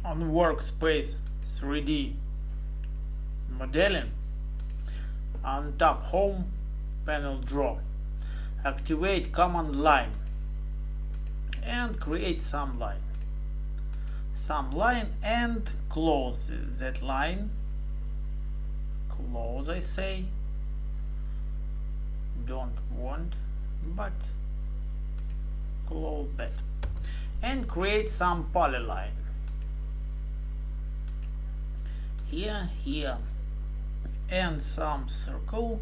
On workspace 3D modeling, on top home panel draw, activate command line and create some line and close that line. Close, I say, don't want, but close that, and create some polyline here, and some circle,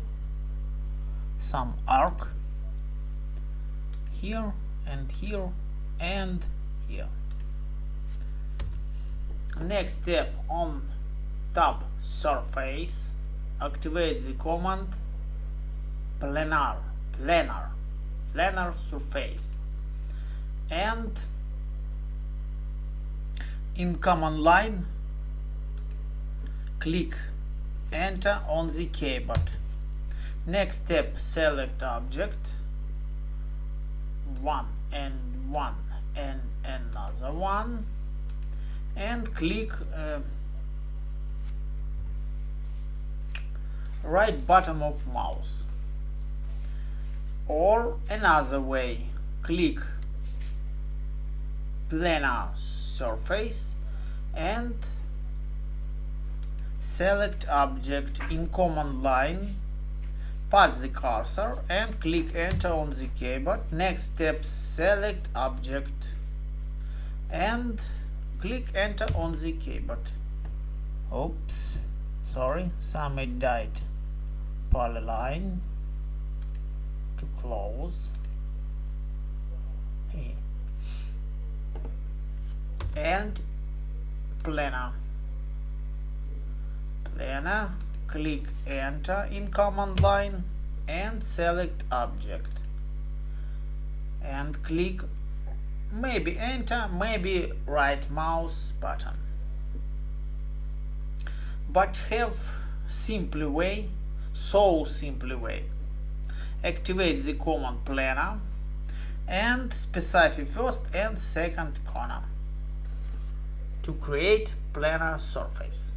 some arc here and here and here. Next step, on top surface, activate the command planar surface, and in command line click enter on the keyboard. Next step, select object, one and another one, and click right button of mouse, or another way, click planar surface and select object. In command line, pat the cursor and click enter on the keyboard. Next step, select object and click enter on the keyboard. Oops, sorry, some it died. Polyline to close, and planar, click enter in command line and select object and click maybe enter, maybe right mouse button. But have simple way, activate the command planar and specify first and second corner to create planar surface.